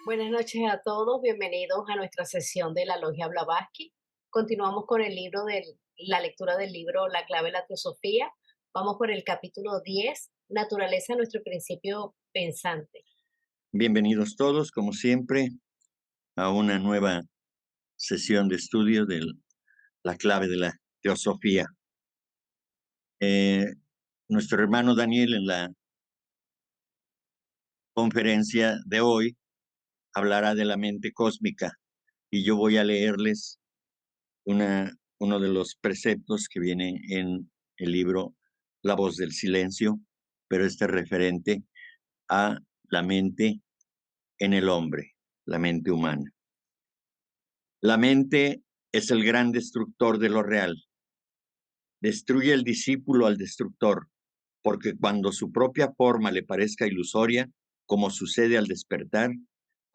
Buenas noches a todos, bienvenidos a nuestra sesión de la Logia Blavatsky. Continuamos con la lectura del libro La clave de la teosofía. Vamos por el capítulo 10, Naturaleza, nuestro principio pensante. Bienvenidos todos, como siempre, a una nueva sesión de estudio de la clave de la teosofía. Nuestro hermano Daniel en la conferencia de hoy hablará de la mente cósmica y yo voy a leerles uno de los preceptos que viene en el libro La voz del silencio, pero este es referente a la mente en el hombre, la mente humana. La mente es el gran destructor de lo real. Destruye el discípulo al destructor, porque cuando su propia forma le parezca ilusoria, como sucede al despertar,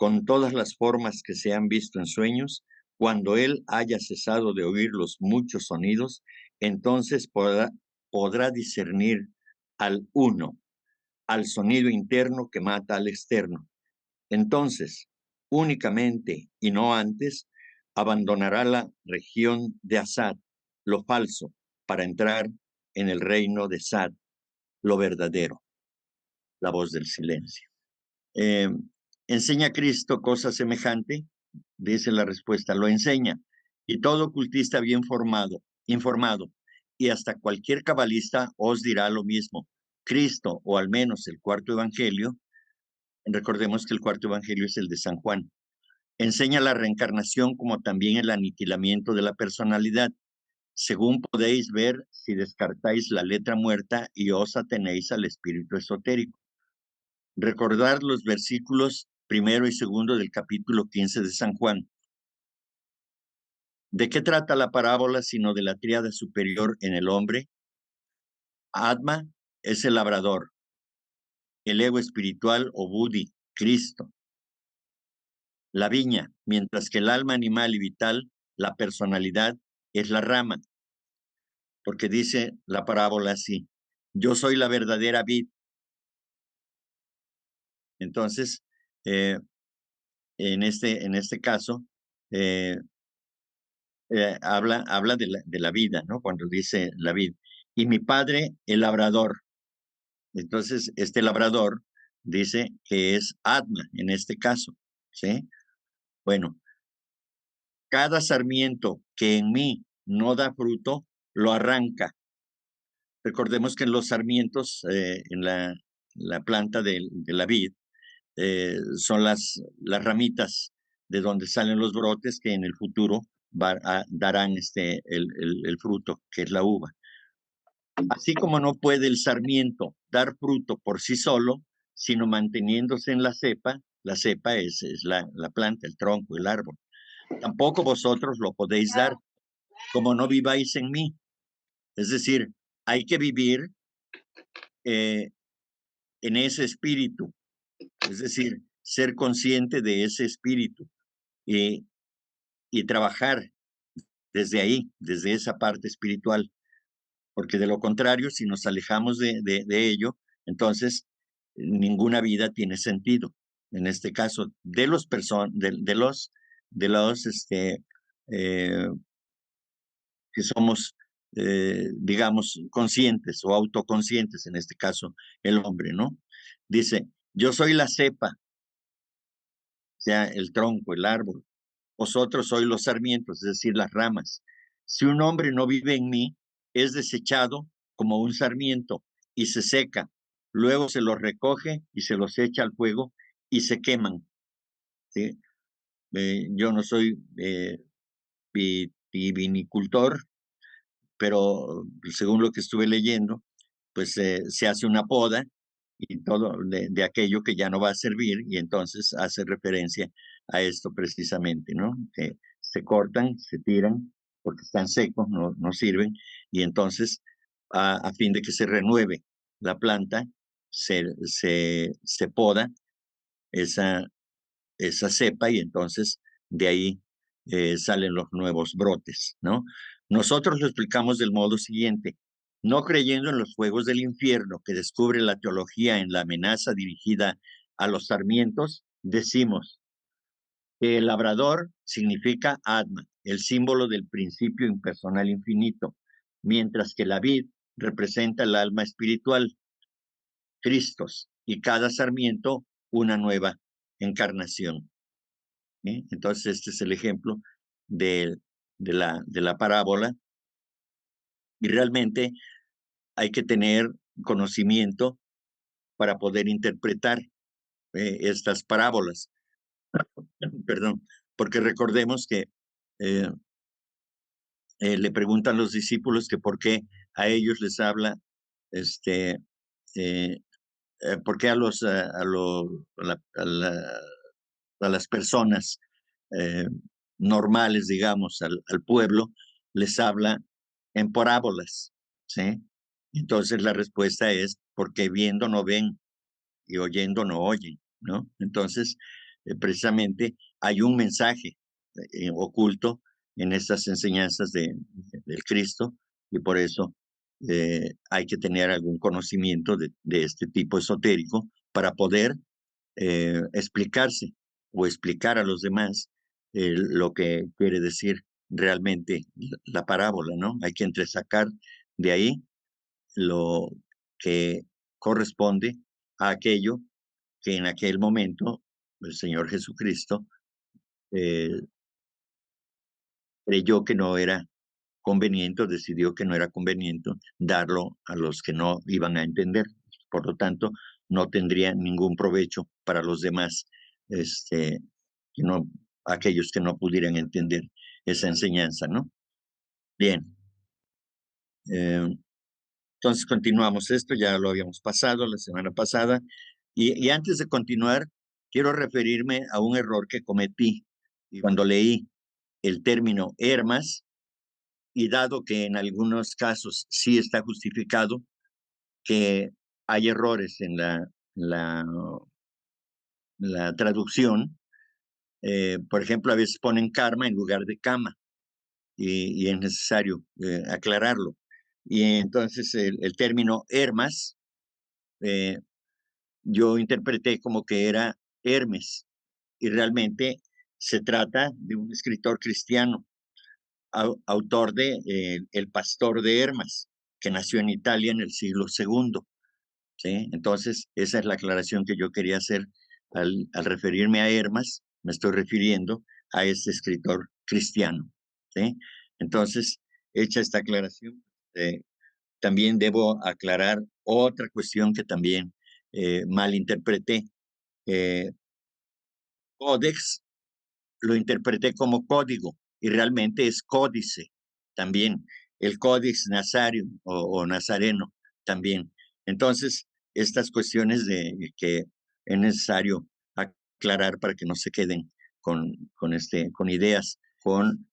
con todas las formas que se han visto en sueños, cuando él haya cesado de oír los muchos sonidos, entonces podrá discernir al uno, al sonido interno que mata al externo. Entonces, únicamente y no antes, abandonará la región de Asad, lo falso, para entrar en el reino de Sad, lo verdadero, la voz del silencio. Eh, ¿Enseña Cristo cosa semejante? Dice la respuesta, lo enseña. Y todo ocultista bien informado, y hasta cualquier cabalista os dirá lo mismo. Cristo, o al menos el cuarto evangelio, recordemos que el cuarto evangelio es el de San Juan, enseña la reencarnación como también el aniquilamiento de la personalidad, según podéis ver si descartáis la letra muerta y os atenéis al espíritu esotérico. Recordar los versículos primero y segundo del capítulo 15 de San Juan. ¿De qué trata la parábola sino de la tríada superior en el hombre? Atma es el labrador, el ego espiritual o Buddhi, Cristo, la viña, mientras que el alma animal y vital, la personalidad, es la rama, porque dice la parábola así, yo soy la verdadera vid. Entonces, eh, en este caso, eh, habla de la vida, ¿no? Cuando dice la vid. Y mi padre, el labrador. Entonces, este labrador dice que es Atma en este caso, ¿sí? Bueno, cada sarmiento que en mí no da fruto, lo arranca. Recordemos que en los sarmientos, en la planta de la vid, son las ramitas de donde salen los brotes que en el futuro darán el fruto, que es la uva. Así como no puede el sarmiento dar fruto por sí solo, sino manteniéndose en la cepa es la planta, el tronco, el árbol. Tampoco vosotros lo podéis dar, como no viváis en mí. Es decir, hay que vivir eh, en ese espíritu, es decir, ser consciente de ese espíritu y, y trabajar desde ahí, desde esa parte espiritual, porque de lo contrario, si nos alejamos de ello, entonces ninguna vida tiene sentido. En este caso, de los eh, que somos, digamos, conscientes o autoconscientes, en este caso, el hombre, ¿no? Dice, yo soy la cepa, o sea, el tronco, el árbol. Vosotros sois los sarmientos, es decir, las ramas. Si un hombre no vive en mí, es desechado como un sarmiento y se seca. Luego se los recoge y se los echa al fuego y se queman. ¿Sí? Yo no soy vitivinicultor, pero según lo que estuve leyendo, pues se hace una poda y todo de aquello que ya no va a servir y entonces hace referencia a esto precisamente, ¿no? Que se cortan, se tiran porque están secos, no sirven y entonces a fin de que se renueve la planta, se poda esa, esa cepa y entonces de ahí salen los nuevos brotes, ¿no? Nosotros lo explicamos del modo siguiente, no creyendo en los fuegos del infierno que descubre la teología en la amenaza dirigida a los sarmientos, decimos, que el labrador significa Atma, el símbolo del principio impersonal infinito, mientras que la vid representa el alma espiritual, Cristos, y cada sarmiento una nueva encarnación. ¿Sí? Entonces, este es el ejemplo de, de la parábola, y realmente hay que tener conocimiento para poder interpretar estas parábolas. Perdón, porque recordemos que eh, le preguntan los discípulos que por qué a ellos les habla, este, eh, por qué a los, a las personas eh, normales, digamos, al pueblo, les habla en parábolas, ¿sí? Entonces la respuesta es porque viendo no ven y oyendo no oyen, ¿no? Entonces, precisamente hay un mensaje oculto en estas enseñanzas del Cristo, y por eso hay que tener algún conocimiento de este tipo esotérico para poder explicarse o explicar a los demás lo que quiere decir realmente la parábola, ¿no? Hay que entresacar de ahí lo que corresponde a aquello que en aquel momento el Señor Jesucristo eh, creyó que no era conveniente, o decidió que no era conveniente darlo a los que no iban a entender. Por lo tanto, no tendría ningún provecho para los demás, que no, aquellos que no pudieran entender esa enseñanza, ¿no? Bien, eh, entonces continuamos esto, ya lo habíamos pasado la semana pasada, y antes de continuar, quiero referirme a un error que cometí cuando leí el término Hermas, y dado que en algunos casos sí está justificado, que hay errores en la, la traducción. Por ejemplo, a veces ponen karma en lugar de cama, y es necesario aclararlo. Y entonces el término Hermas, eh, yo interpreté como que era Hermes, y realmente se trata de un escritor cristiano, autor de El Pastor de Hermas, que nació en Italia en el siglo segundo. ¿Sí? Entonces, esa es la aclaración que yo quería hacer al referirme a Hermas, me estoy refiriendo a este escritor cristiano. ¿Sí? Entonces, hecha esta aclaración, también debo aclarar otra cuestión que también malinterpreté. Eh, Codex lo interpreté como código, y realmente es códice también, el Codex Nazario o Nazareno también. Entonces, estas cuestiones de que es necesario aclarar para que no se queden con ideas, con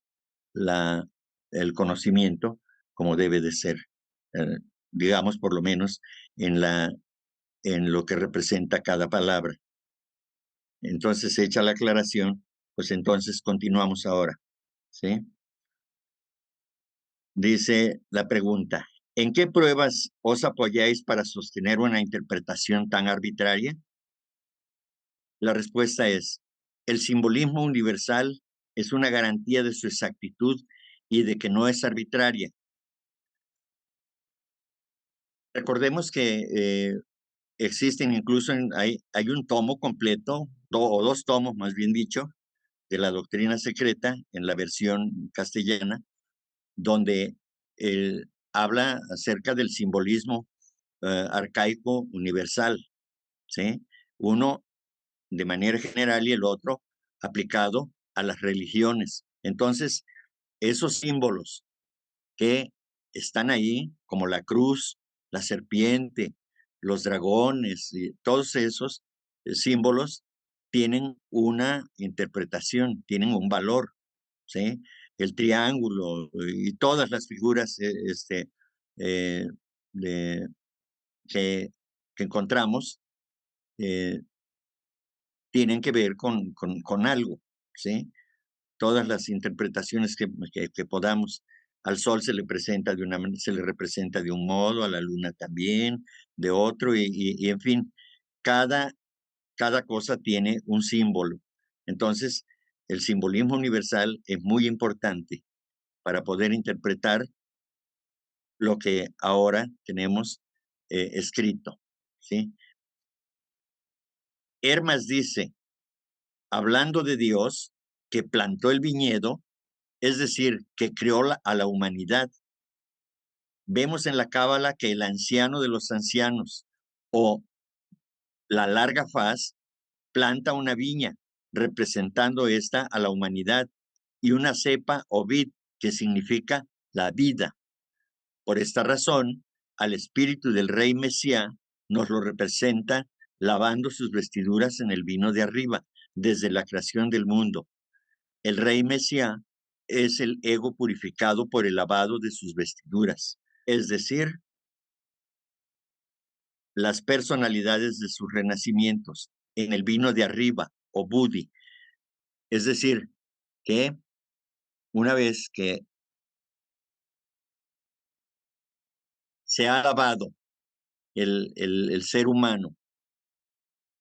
la, el conocimiento como debe de ser, eh, digamos por lo menos en, en lo que representa cada palabra. Entonces, hecha la aclaración, pues entonces continuamos ahora, ¿sí? Dice la pregunta, ¿en qué pruebas os apoyáis para sostener una interpretación tan arbitraria? La respuesta es, el simbolismo universal es una garantía de su exactitud y de que no es arbitraria. Recordemos que existen incluso, hay un tomo completo, o dos tomos más bien dicho, de la doctrina secreta en la versión castellana, donde habla acerca del simbolismo arcaico universal, ¿sí? Uno de manera general y el otro aplicado a las religiones. Entonces, esos símbolos que están ahí, como la cruz, la serpiente, los dragones, y todos esos símbolos tienen una interpretación, tienen un valor, ¿sí? El triángulo y todas las figuras eh, de, que, que encontramos eh, tienen que ver con algo, ¿sí? Todas las interpretaciones que podamos. Al sol se le presenta de una se le representa de un modo, a la luna también, de otro, y en fin, cada, cada cosa tiene un símbolo. Entonces, el simbolismo universal es muy importante para poder interpretar lo que ahora tenemos escrito, ¿sí? Hermas dice, hablando de Dios, que plantó el viñedo, es decir, que creó a la humanidad. Vemos en la Cábala que el anciano de los ancianos o la larga faz planta una viña, representando esta a la humanidad, y una cepa o vid, que significa la vida. Por esta razón, al espíritu del rey Mesías nos lo representa lavando sus vestiduras en el vino de arriba, desde la creación del mundo. El rey Mesías es el ego purificado por el lavado de sus vestiduras, es decir, las personalidades de sus renacimientos en el vino de arriba o Budi. Es decir, que una vez que se ha lavado el ser humano,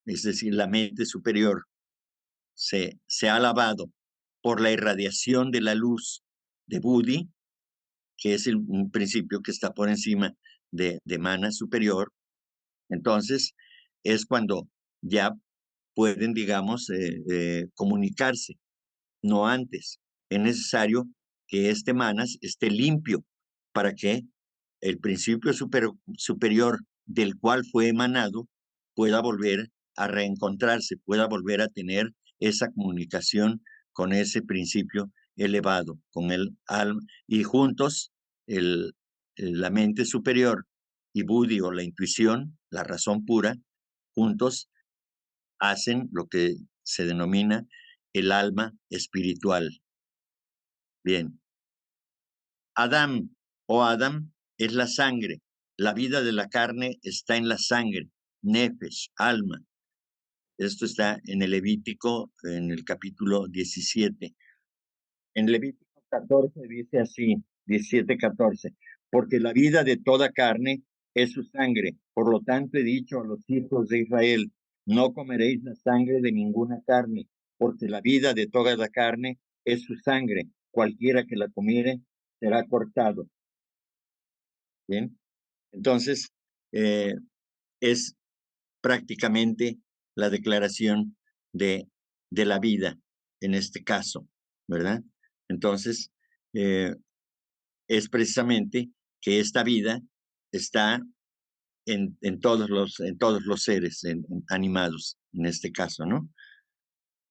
es decir, la mente superior, se ha lavado por la irradiación de la luz de Budi, que es un principio que está por encima de Mana superior, entonces es cuando ya pueden, digamos, comunicarse, no antes. Es necesario que este Manas esté limpio para que el principio superior del cual fue emanado pueda volver a reencontrarse, pueda volver a tener esa comunicación con ese principio elevado, con el alma, y juntos la mente superior y Budi o la intuición, la razón pura, juntos hacen lo que se denomina el alma espiritual. Bien. Adam o Adam es la sangre. La vida de la carne está en la sangre. Nefesh, alma. Esto está en el Levítico, en el capítulo 17. En Levítico 14 dice así, 17:14, porque la vida de toda carne es su sangre. Por lo tanto he dicho a los hijos de Israel, no comeréis la sangre de ninguna carne, porque la vida de toda la carne es su sangre. Cualquiera que la comiere será cortado. Bien, entonces es prácticamente la declaración de, de la vida en este caso, ¿verdad? Entonces, es precisamente que esta vida está en todos los seres animados, en este caso, ¿no?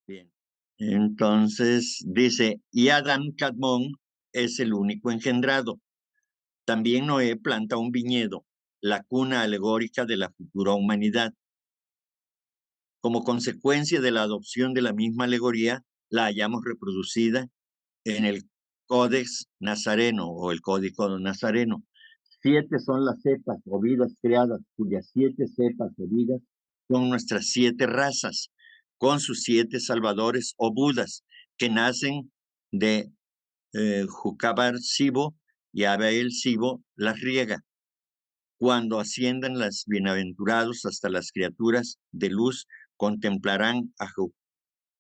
Bien. Entonces dice, y Adán Cadmón es el único engendrado. También Noé planta un viñedo, la cuna alegórica de la futura humanidad. Como consecuencia de la adopción de la misma alegoría, la hallamos reproducida en el Codex Nazareno o el Código Nazareno. 7 son las cepas o vidas creadas, cuyas 7 cepas o vidas son nuestras 7 razas, con sus 7 salvadores o budas, que nacen de Jucabar Sibo y Abael Sibo las riega. Cuando asciendan las bienaventurados hasta las criaturas de luz, contemplarán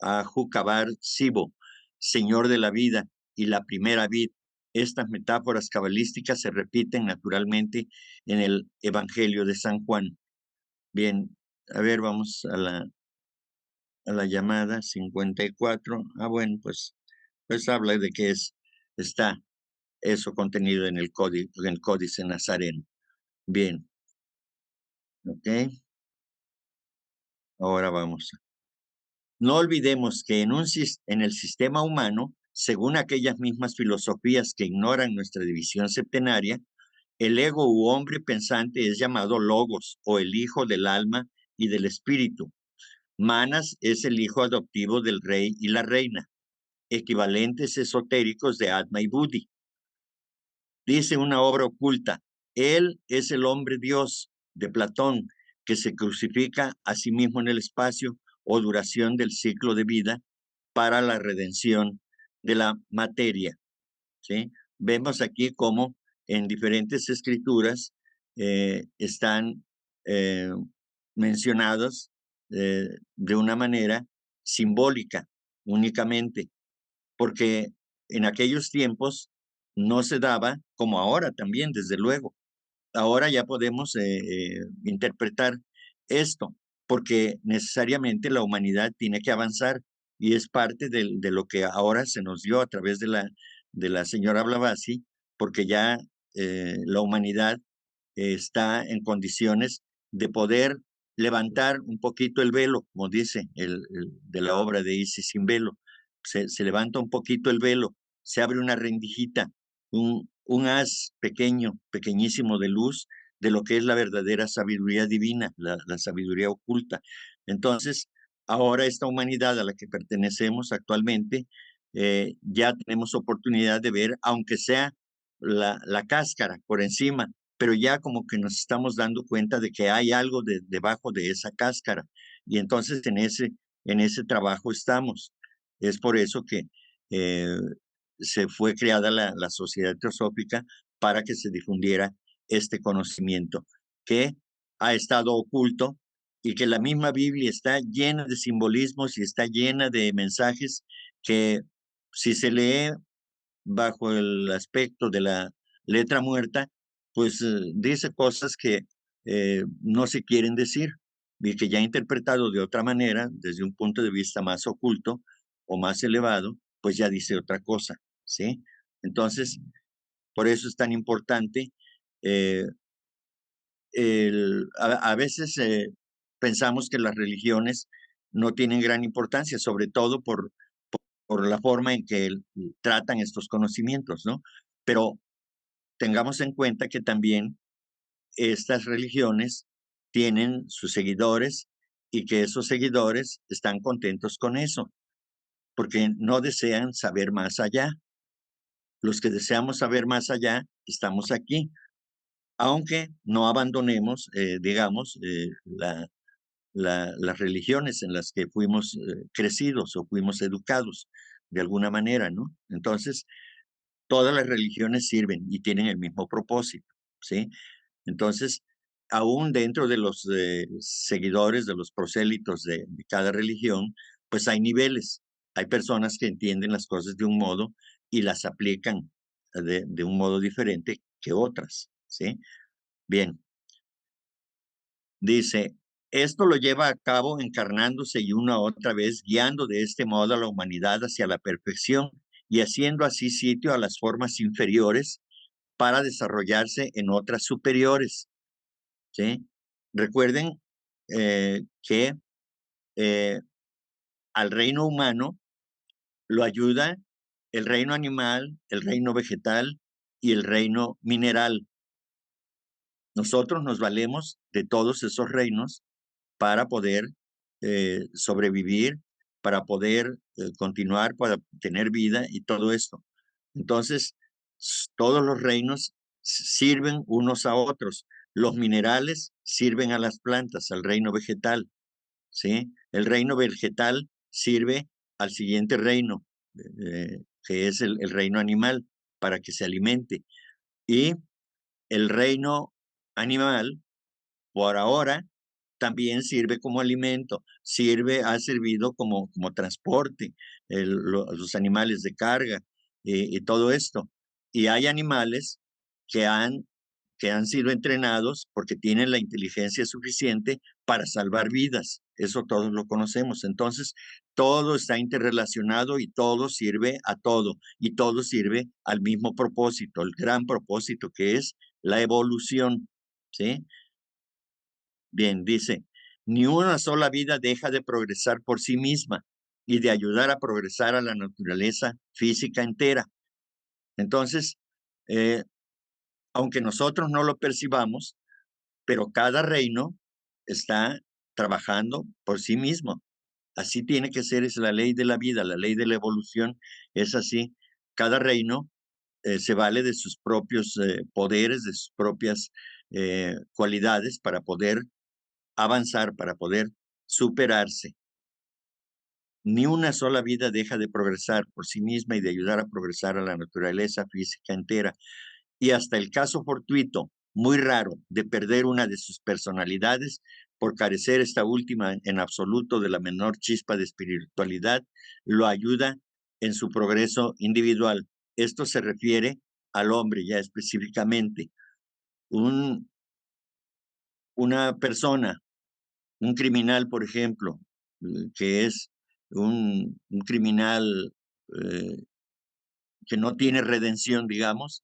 a Jucabar Sibo, Señor de la vida y la primera vid. Estas metáforas cabalísticas se repiten naturalmente en el Evangelio de San Juan. Bien, a ver, vamos a la llamada 54. Bueno, pues habla de que está eso contenido en el Códice Nazareno. Bien, ok. Ahora vamos. No olvidemos que en el sistema humano, según aquellas mismas filosofías que ignoran nuestra división septenaria, el ego u hombre pensante es llamado logos o el hijo del alma y del espíritu. Manas es el hijo adoptivo del rey y la reina, equivalentes esotéricos de Atma y Budi. Dice una obra oculta, él es el hombre Dios de Platón, que se crucifica a sí mismo en el espacio o duración del ciclo de vida para la redención de la materia. ¿Sí? Vemos aquí cómo en diferentes escrituras están mencionados de una manera simbólica, únicamente, porque en aquellos tiempos no se daba, como ahora también, desde luego. Ahora ya podemos interpretar esto, porque necesariamente la humanidad tiene que avanzar y es parte de lo que ahora se nos dio a través de la señora Blavatsky, porque ya la humanidad está en condiciones de poder levantar un poquito el velo, como dice de la obra de Isis sin velo. Se levanta un poquito el velo, se abre una rendijita, un haz pequeño, pequeñísimo de luz de lo que es la verdadera sabiduría divina, la sabiduría oculta. Entonces, ahora esta humanidad a la que pertenecemos actualmente, ya tenemos oportunidad de ver, aunque sea la cáscara por encima, pero ya como que nos estamos dando cuenta de que hay algo debajo de esa cáscara. Y entonces en ese trabajo estamos. Es por eso que eh, se fue creada la Sociedad Teosófica para que se difundiera este conocimiento que ha estado oculto y que la misma Biblia está llena de simbolismos y está llena de mensajes que si se lee bajo el aspecto de la letra muerta, pues dice cosas que no se quieren decir y que ya interpretado de otra manera, desde un punto de vista más oculto o más elevado, pues ya dice otra cosa, ¿sí? Entonces, por eso es tan importante. eh, a veces pensamos que las religiones no tienen gran importancia, sobre todo por la forma en que tratan estos conocimientos, ¿no? Pero tengamos en cuenta que también estas religiones tienen sus seguidores y que esos seguidores están contentos con eso, porque no desean saber más allá. Los que deseamos saber más allá estamos aquí, aunque no abandonemos, digamos, las religiones en las que fuimos crecidos o fuimos educados de alguna manera, ¿no? Entonces, todas las religiones sirven y tienen el mismo propósito, ¿sí? Entonces, aún dentro de los seguidores, de los prosélitos de cada religión, pues hay niveles. Hay personas que entienden las cosas de un modo y las aplican de un modo diferente que otras, ¿sí? Bien, dice, esto lo lleva a cabo encarnándose y una otra vez, guiando de este modo a la humanidad hacia la perfección y haciendo así sitio a las formas inferiores para desarrollarse en otras superiores, ¿sí? Recuerden que eh, al reino humano lo ayuda el reino animal, el reino vegetal y el reino mineral. Nosotros nos valemos de todos esos reinos para poder sobrevivir, para poder continuar, para tener vida y todo esto. Entonces, todos los reinos sirven unos a otros. Los minerales sirven a las plantas, al reino vegetal, ¿sí? El reino vegetal sirve al siguiente reino, que es el reino animal, para que se alimente. Y el reino animal, por ahora, también sirve como alimento, ha servido como transporte, los animales de carga y todo esto. Y hay animales que que han sido entrenados porque tienen la inteligencia suficiente para salvar vidas. Eso todos lo conocemos. Entonces, todo está interrelacionado y todo sirve a todo y todo sirve al mismo propósito, el gran propósito que es la evolución, ¿sí? Bien, dice, ni una sola vida deja de progresar por sí misma y de ayudar a progresar a la naturaleza física entera. Entonces, eh, aunque nosotros no lo percibamos, pero cada reino está trabajando por sí mismo. Así tiene que ser, es la ley de la vida, la ley de la evolución, es así. Cada reino se vale de sus propios poderes, de sus propias cualidades para poder avanzar, para poder superarse. Ni una sola vida deja de progresar por sí misma y de ayudar a progresar a la naturaleza física entera. Y hasta el caso fortuito, muy raro, de perder una de sus personalidades, por carecer esta última en absoluto de la menor chispa de espiritualidad, lo ayuda en su progreso individual. Esto se refiere al hombre ya específicamente. Una persona, un criminal, por ejemplo, que es un criminal eh, que no tiene redención, digamos,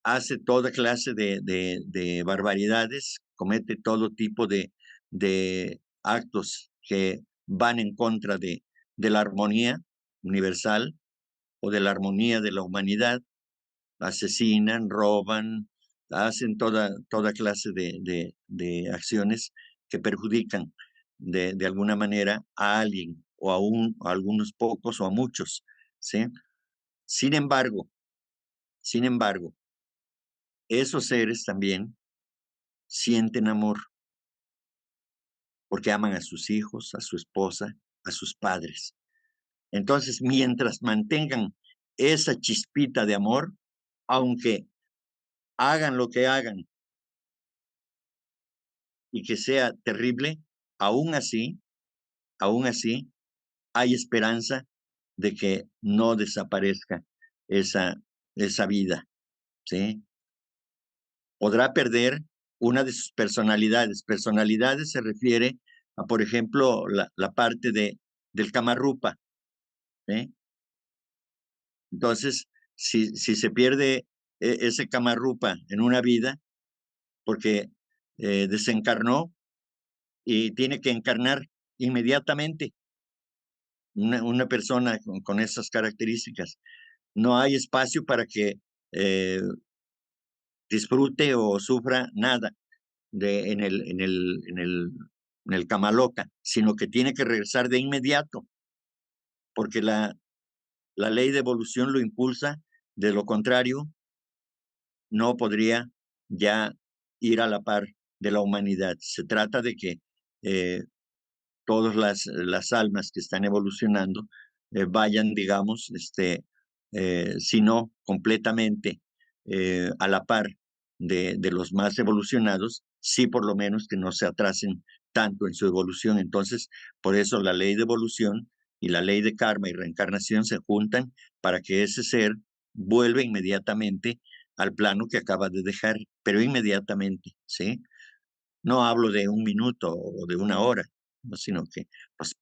hace toda clase de barbaridades, comete todo tipo de actos que van en contra de la armonía universal o de la armonía de la humanidad, asesinan, roban, hacen toda clase de acciones que perjudican de alguna manera a alguien o a algunos pocos o a muchos, ¿sí? Sin embargo, sin embargo, esos seres también sienten amor porque aman a sus hijos, a su esposa, a sus padres. Entonces, mientras mantengan esa chispita de amor, aunque hagan lo que hagan y que sea terrible, aún así, aún así, hay esperanza de que no desaparezca esa, esa vida, ¿sí? Podrá perder una de sus personalidades. Personalidades se refiere a, por ejemplo, la parte del Kamarupa, ¿sí? Entonces, si se pierde ese Kamarupa en una vida, porque desencarnó y tiene que encarnar inmediatamente una persona con esas características. No hay espacio para que eh, disfrute o sufra nada en el Kamaloka, sino que tiene que regresar de inmediato, porque la ley de evolución lo impulsa, de lo contrario, no podría ya ir a la par de la humanidad. Se trata de que eh, todas las almas que están evolucionando vayan, digamos, si no completamente a la par de los más evolucionados, sí por lo menos que no se atrasen tanto en su evolución. Entonces, por eso la ley de evolución y la ley de karma y reencarnación se juntan para que ese ser vuelva inmediatamente al plano que acaba de dejar, pero inmediatamente, ¿sí? No hablo de un minuto o de una hora, ¿no? Sino que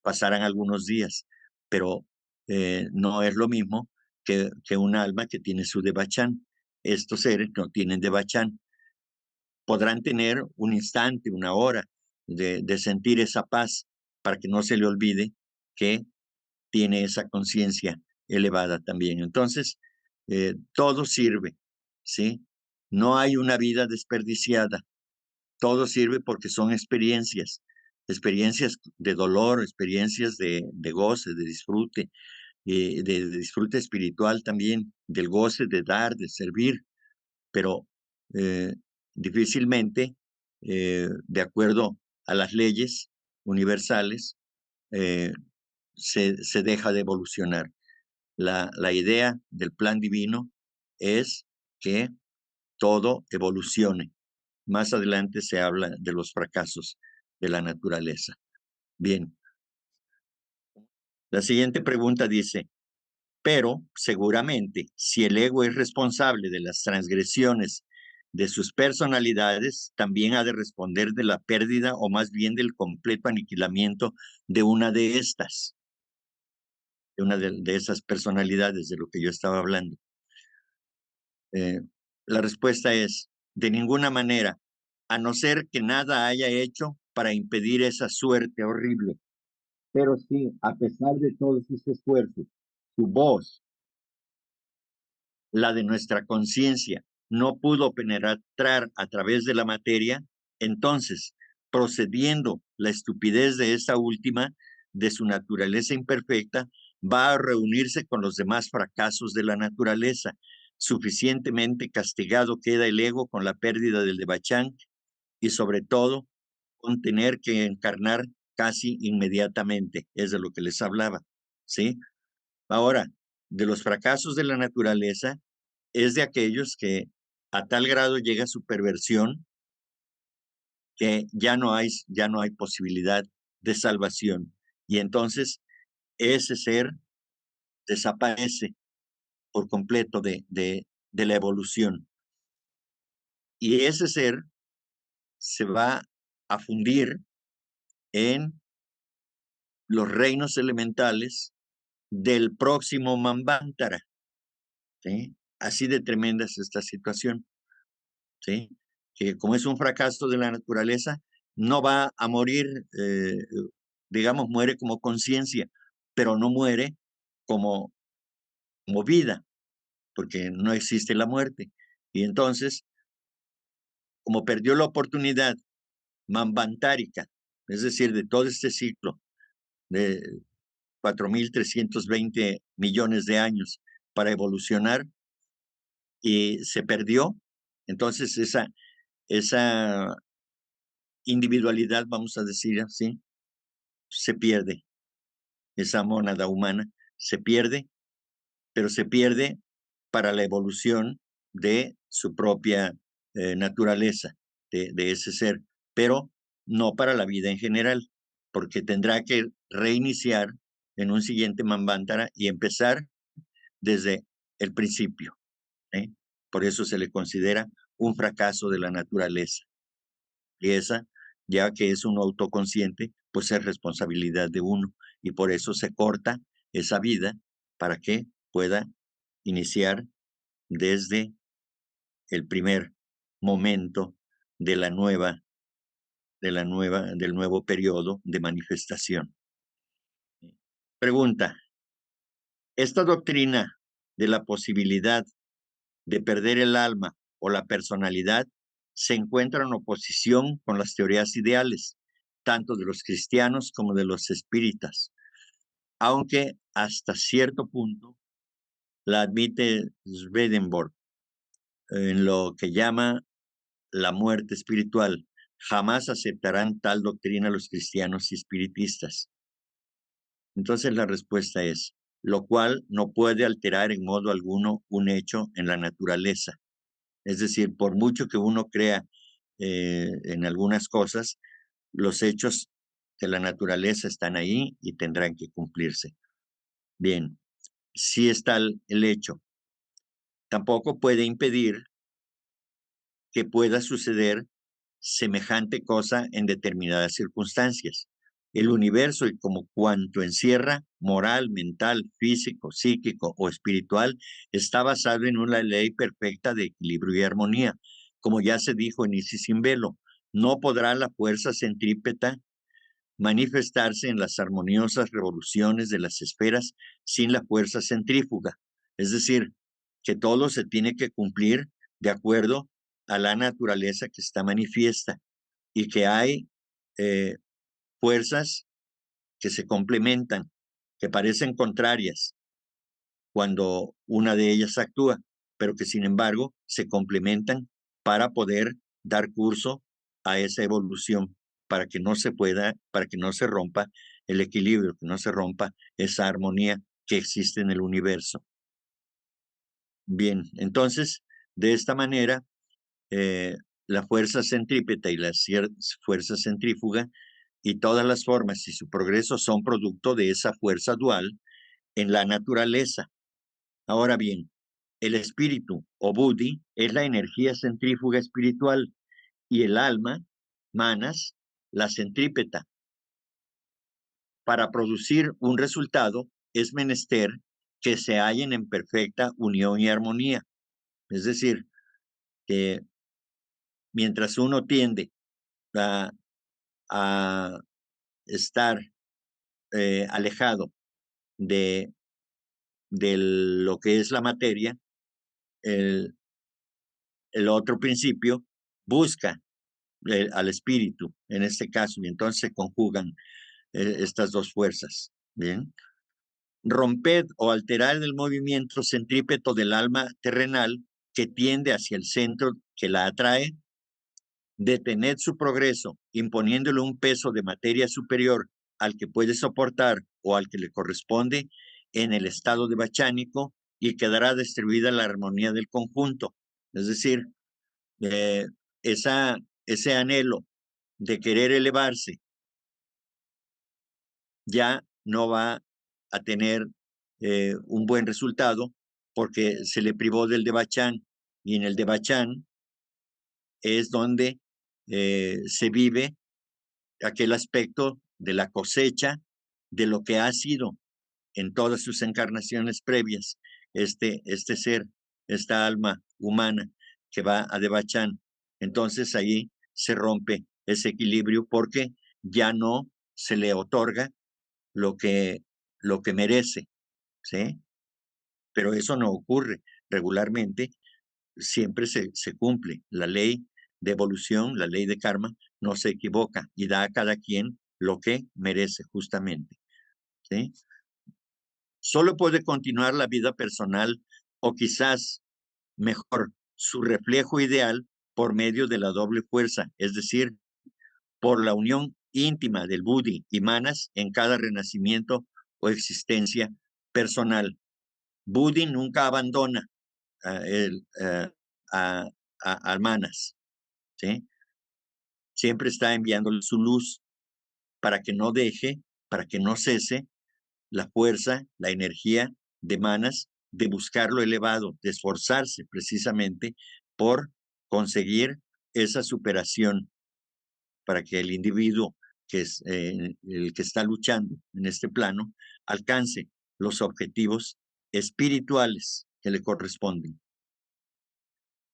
pasarán algunos días, pero no es lo mismo que un alma que tiene su Devachan. Estos seres no tienen Devachan. Podrán tener un instante, una hora de sentir esa paz para que no se le olvide que tiene esa conciencia elevada también. Entonces, todo sirve, ¿sí? No hay una vida desperdiciada, todo sirve porque son experiencias, experiencias de dolor, experiencias de goce, de disfrute, de disfrute espiritual también, del goce de dar, de servir, pero eh, difícilmente, de acuerdo a las leyes universales, eh, se deja de evolucionar. La idea del plan divino es que todo evolucione. Más adelante se habla de los fracasos de la naturaleza. Bien, la siguiente pregunta dice, pero seguramente si el ego es responsable de las transgresiones de sus personalidades, también ha de responder de la pérdida o más bien del completo aniquilamiento de una de estas, de una de esas personalidades de lo que yo estaba hablando. Eh, la respuesta es, de ninguna manera, a no ser que nada haya hecho para impedir esa suerte horrible. Pero sí, a pesar de todos sus esfuerzos, su voz, la de nuestra conciencia, no pudo penetrar a través de la materia, entonces, procediendo la estupidez de esta última, de su naturaleza imperfecta, va a reunirse con los demás fracasos de la naturaleza. Suficientemente castigado queda el ego con la pérdida del Devachan y sobre todo con tener que encarnar casi inmediatamente, es de lo que les hablaba, ¿sí? Ahora, de los fracasos de la naturaleza, es de aquellos que a tal grado llega su perversión que ya no hay posibilidad de salvación. Y entonces ese ser desaparece por completo de la evolución. Y ese ser se va a fundir en los reinos elementales del próximo Manvantara, ¿sí? Así de tremenda es esta situación, ¿sí? Que como es un fracaso de la naturaleza, no va a morir, digamos, muere como conciencia, pero no muere como, como vida, porque no existe la muerte. Y entonces, como perdió la oportunidad manvantárica, es decir, de todo este ciclo de 4.320 millones de años para evolucionar y se perdió, entonces esa individualidad, vamos a decir así, se pierde, esa mónada humana se pierde, pero se pierde para la evolución de su propia naturaleza, de ese ser, pero no para la vida en general, porque tendrá que reiniciar en un siguiente Manvantara y empezar desde el principio, ¿eh? Por eso se le considera un fracaso de la naturaleza. Y esa, ya que es uno autoconsciente, pues es responsabilidad de uno. Y por eso se corta esa vida para que pueda iniciar desde el primer momento de del nuevo periodo de manifestación. Pregunta, ¿esta doctrina de la posibilidad de perder el alma o la personalidad se encuentra en oposición con las teorías ideales, tanto de los cristianos como de los espíritas, aunque hasta cierto punto la admite Swedenborg en lo que llama la muerte espiritual? Jamás aceptarán tal doctrina los cristianos y espiritistas. Entonces la respuesta es, lo cual no puede alterar en modo alguno un hecho en la naturaleza. Es decir, por mucho que uno crea en algunas cosas, los hechos de la naturaleza están ahí y tendrán que cumplirse. Bien, si está el hecho, tampoco puede impedir que pueda suceder semejante cosa en determinadas circunstancias. El universo y como cuanto encierra, moral, mental, físico, psíquico o espiritual, está basado en una ley perfecta de equilibrio y armonía. Como ya se dijo en Isis sin velo, no podrá la fuerza centrípeta manifestarse en las armoniosas revoluciones de las esferas sin la fuerza centrífuga. Es decir, que todo se tiene que cumplir de acuerdo a la naturaleza que está manifiesta y que hay eh, fuerzas que se complementan, que parecen contrarias cuando una de ellas actúa, pero que sin embargo se complementan para poder dar curso a esa evolución, para que no se rompa el equilibrio, que no se rompa esa armonía que existe en el universo. Bien, entonces, de esta manera, la fuerza centrípeta y la fuerza centrífuga y todas las formas y su progreso son producto de esa fuerza dual en la naturaleza. Ahora bien, el espíritu o buddhi es la energía centrífuga espiritual y el alma, manas, la centrípeta. Para producir un resultado es menester que se hallen en perfecta unión y armonía. Es decir, que mientras uno tiende a, a estar alejado de, de lo que es la materia, el, el otro principio busca al espíritu en este caso y entonces se conjugan estas dos fuerzas. Bien. Romped o alterar el movimiento centrípeto del alma terrenal que tiende hacia el centro que la atrae, detened su progreso imponiéndole un peso de materia superior al que puede soportar o al que le corresponde en el estado de bachánico y quedará destruida la armonía del conjunto. Es decir, eh, ese anhelo de querer elevarse, ya no va a tener un buen resultado porque se le privó del Devachan. Y en el Devachan es donde se vive aquel aspecto de la cosecha de lo que ha sido en todas sus encarnaciones previas, este ser, esta alma humana que va a Devachan. Entonces ahí se rompe ese equilibrio porque ya no se le otorga lo que, lo que merece, ¿sí? Pero eso no ocurre regularmente, siempre se cumple. La ley de evolución, la ley de karma, no se equivoca y da a cada quien lo que merece justamente, ¿sí? Solo puede continuar la vida personal o quizás mejor su reflejo ideal por medio de la doble fuerza, es decir, por la unión íntima del Buddhi y Manas en cada renacimiento o existencia personal. Buddhi nunca abandona a, el, a Manas, ¿sí? Siempre está enviándole su luz para que no deje, para que no cese la fuerza, la energía de Manas de buscar lo elevado, de esforzarse precisamente por conseguir esa superación para que el individuo que es el que está luchando en este plano alcance los objetivos espirituales que le corresponden.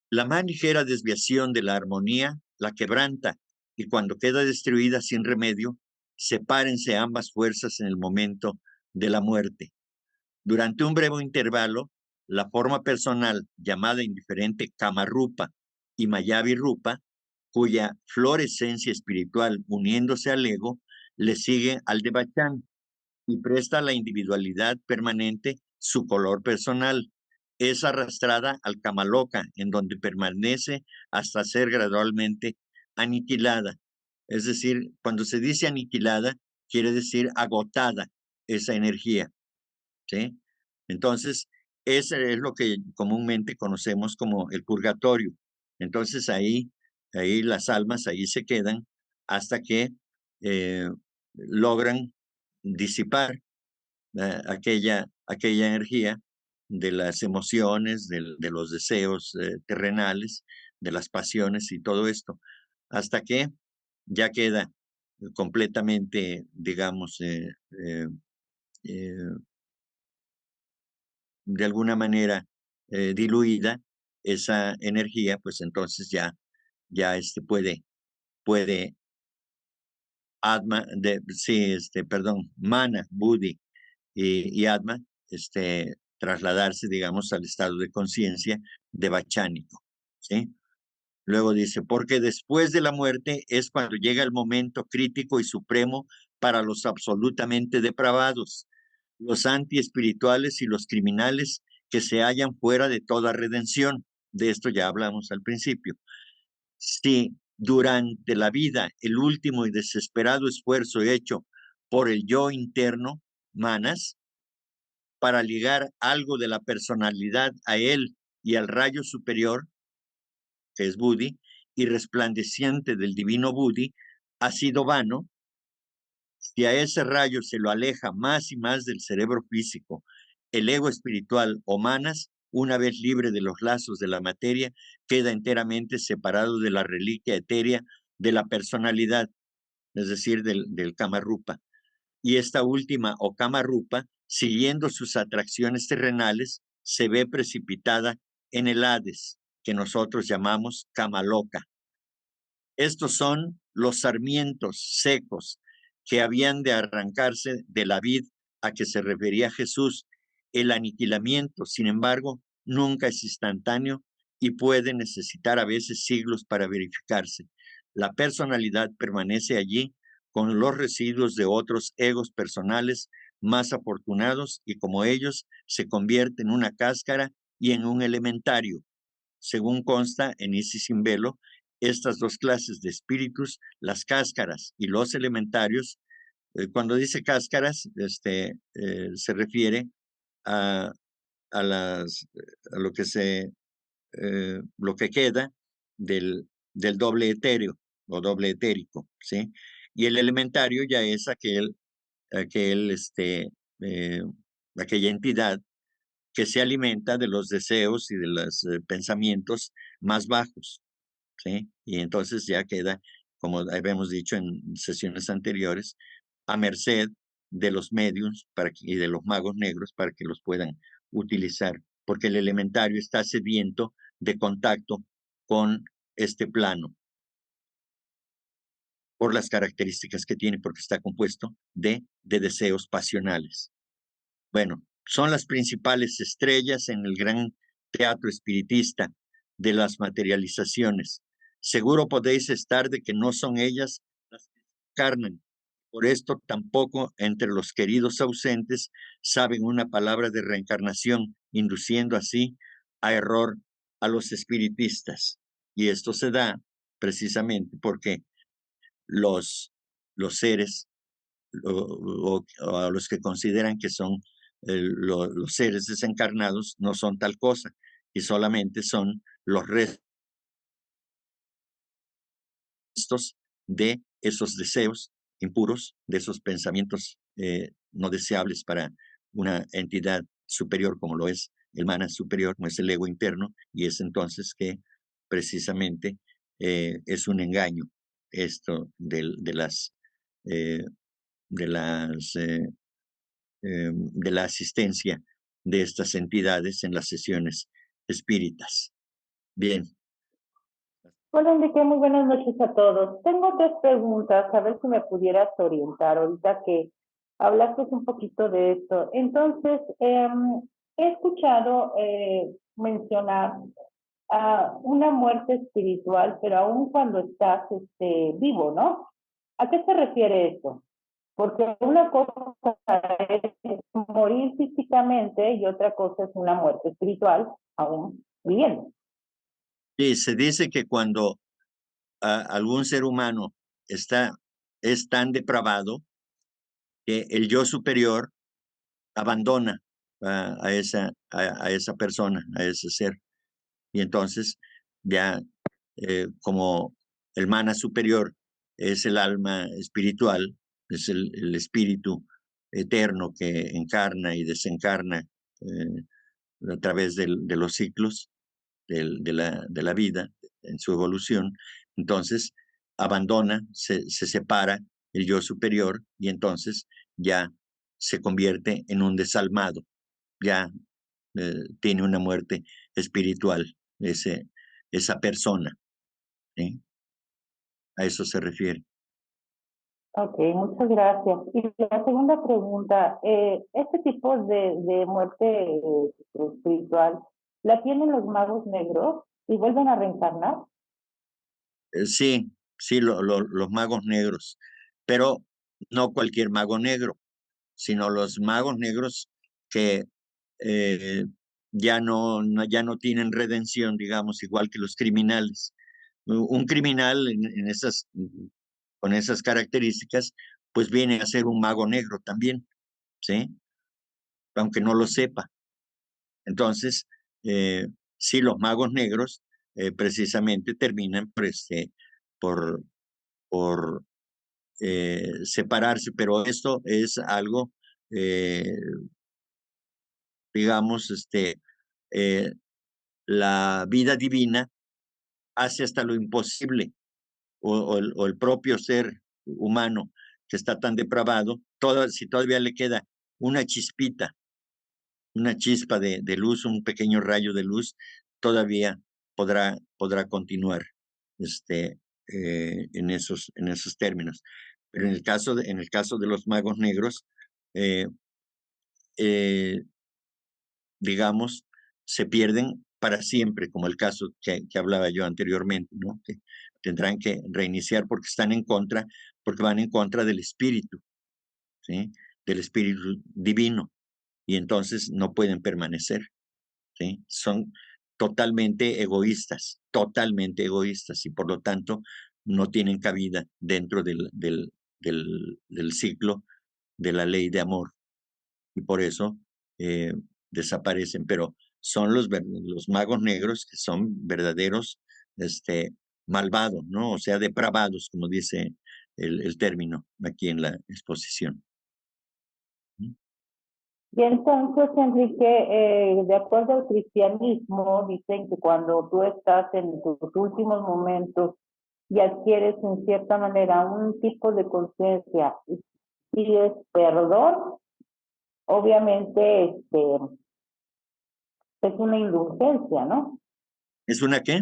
La más ligera desviación de la armonía la quebranta y cuando queda destruida sin remedio, sepárense ambas fuerzas en el momento de la muerte. Durante un breve intervalo, la forma personal llamada indiferente Kamarupa y Mayavi Rupa, cuya florescencia espiritual uniéndose al ego, le sigue al Devachan y presta a la individualidad permanente su color personal. Es arrastrada al Kamaloka, en donde permanece hasta ser gradualmente aniquilada. Es decir, cuando se dice aniquilada, quiere decir agotada esa energía, ¿sí? Entonces, ese es lo que comúnmente conocemos como el purgatorio. Entonces, ahí las almas, ahí se quedan hasta que logran disipar aquella energía de las emociones, de los deseos terrenales, de las pasiones y todo esto, hasta que ya queda completamente, digamos, eh, de alguna manera diluida esa energía, pues entonces ya puede Atma, sí, perdón, Mana, Buddhi y Atma, trasladarse, digamos, al estado de conciencia de Bachánico, ¿sí? Luego dice, porque después de la muerte es cuando llega el momento crítico y supremo para los absolutamente depravados, los antiespirituales y los criminales que se hallan fuera de toda redención. De esto ya hablamos al principio. Si durante la vida el último y desesperado esfuerzo hecho por el yo interno, Manas, para ligar algo de la personalidad a él y al rayo superior, que es Buddhi, y resplandeciente del divino Buddhi, ha sido vano, si a ese rayo se lo aleja más y más del cerebro físico, el ego espiritual o Manas, una vez libre de los lazos de la materia, queda enteramente separado de la reliquia etérea de la personalidad, es decir, del Kamarupa. Y esta última o Kamarupa, siguiendo sus atracciones terrenales, se ve precipitada en el Hades, que nosotros llamamos Kamaloka. Estos son los sarmientos secos que habían de arrancarse de la vid a que se refería Jesús. El aniquilamiento, sin embargo, nunca es instantáneo y puede necesitar a veces siglos para verificarse. La personalidad permanece allí con los residuos de otros egos personales más afortunados y como ellos se convierte en una cáscara y en un elementario. Según consta en Isis sin velo, estas dos clases de espíritus, las cáscaras y los elementarios, cuando dice cáscaras, se refiere a, a lo que lo que queda del doble etéreo, o doble etérico, ¿sí? Y el elementario ya es aquel, eh, aquella entidad que se alimenta de los deseos y de los pensamientos más bajos, ¿sí? Y entonces ya queda, como habíamos dicho en sesiones anteriores, a merced de los medios y de los magos negros para que los puedan utilizar, porque el elementario está sediento de contacto con este plano por las características que tiene, porque está compuesto de deseos pasionales. Bueno, son las principales estrellas en el gran teatro espiritista de las materializaciones. Seguro podéis estar de que no son ellas las que encarnan. Por esto tampoco entre los queridos ausentes saben una palabra de reencarnación, induciendo así a error a los espiritistas. Y esto se da precisamente porque los seres o a los que consideran que son los seres desencarnados no son tal cosa y solamente son los restos de esos deseos impuros, de esos pensamientos no deseables para una entidad superior como lo es el mana superior, no es el ego interno, y es entonces que precisamente es un engaño esto eh, de las de la asistencia de estas entidades en las sesiones espíritas. Bien. Hola Enrique, muy buenas noches a todos. Tengo tres preguntas, a ver si me pudieras orientar ahorita que hablaste un poquito de esto. Entonces, he escuchado mencionar una muerte espiritual, pero aún cuando estás vivo, ¿no? ¿A qué se refiere esto? Porque una cosa es morir físicamente y otra cosa es una muerte espiritual aún viviendo. Y se dice que cuando algún ser humano es tan depravado que el yo superior abandona a esa persona, a ese ser. Y entonces ya como el mana superior es el alma espiritual, es el espíritu eterno que encarna y desencarna a través de los ciclos de la vida en su evolución, entonces abandona, se separa el yo superior y entonces ya se convierte en un desalmado, ya tiene una muerte espiritual, esa persona. ¿Sí? A eso se refiere. Ok, muchas gracias. Y la segunda pregunta, ¿este tipo de muerte espiritual la tienen los magos negros y vuelven a reencarnar? Sí, sí, los magos negros, pero no cualquier mago negro, sino los magos negros que eh, ya no tienen redención, digamos, igual que los criminales. Un criminal con esas características, pues viene a ser un mago negro también, ¿sí? Aunque no lo sepa. Entonces, sí, los magos negros precisamente terminan por, por separarse, pero esto es algo, eh, digamos, eh, la vida divina hace hasta lo imposible, o el propio ser humano que está tan depravado, si todavía le queda una chispita, una chispa de luz, un pequeño rayo de luz, todavía podrá continuar en esos términos. Pero en el caso de los magos negros, eh, eh, digamos, se pierden para siempre, como el caso que hablaba yo anteriormente, ¿no? Que tendrán que reiniciar porque van en contra del espíritu, ¿sí? Del espíritu divino, y entonces no pueden permanecer, ¿sí? Son totalmente egoístas, y por lo tanto no tienen cabida dentro del ciclo de la ley de amor, y por eso eh, desaparecen, pero son los magos negros que son verdaderos malvado, ¿no? O sea, depravados, como dice el término aquí en la exposición. Y entonces, Enrique, de acuerdo al cristianismo, dicen que cuando tú estás en tus últimos momentos y adquieres en cierta manera un tipo de conciencia y pides perdón, obviamente es una indulgencia, ¿no? ¿Es una qué?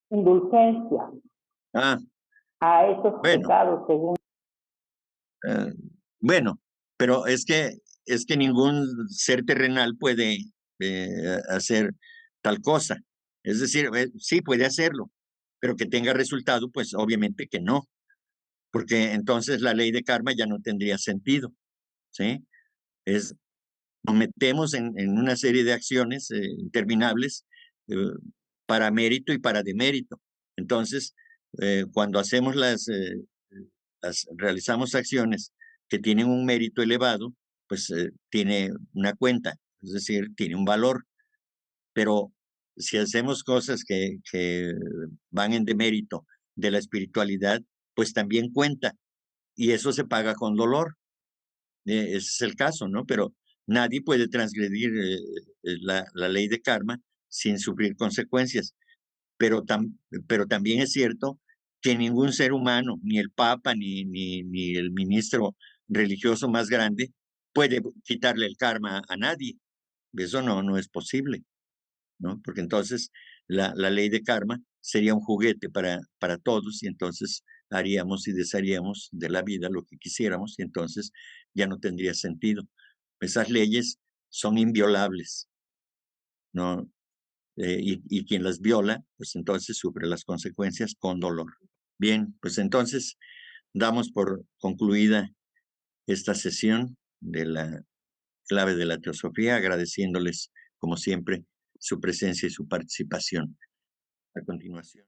Indulgencia Ah, a esos bueno, pecados, según. eh, bueno, pero es que ningún ser terrenal puede hacer tal cosa. Es decir, sí puede hacerlo, pero que tenga resultado, pues obviamente que no, porque entonces la ley de karma ya no tendría sentido, ¿sí? Es Nos metemos en una serie de acciones interminables eh, para mérito y para demérito. Entonces, cuando hacemos realizamos acciones que tienen un mérito elevado, pues tiene una cuenta, es decir, tiene un valor. Pero si hacemos cosas que van en demérito de la espiritualidad, pues también cuenta. Y eso se paga con dolor. Ese es el caso, ¿no? Pero nadie puede transgredir la ley de karma sin sufrir consecuencias. Pero, pero también es cierto que ningún ser humano, ni el Papa, ni el ministro religioso más grande, puede quitarle el karma a nadie. Eso no es posible, ¿no? Porque entonces la ley de karma sería un juguete para todos y entonces haríamos y desharíamos de la vida lo que quisiéramos y entonces ya no tendría sentido. Esas leyes son inviolables, ¿no? Y quien las viola, pues entonces sufre las consecuencias con dolor. Bien, pues entonces damos por concluida esta sesión de la clave de la teosofía, agradeciéndoles, como siempre, su presencia y su participación. A continuación.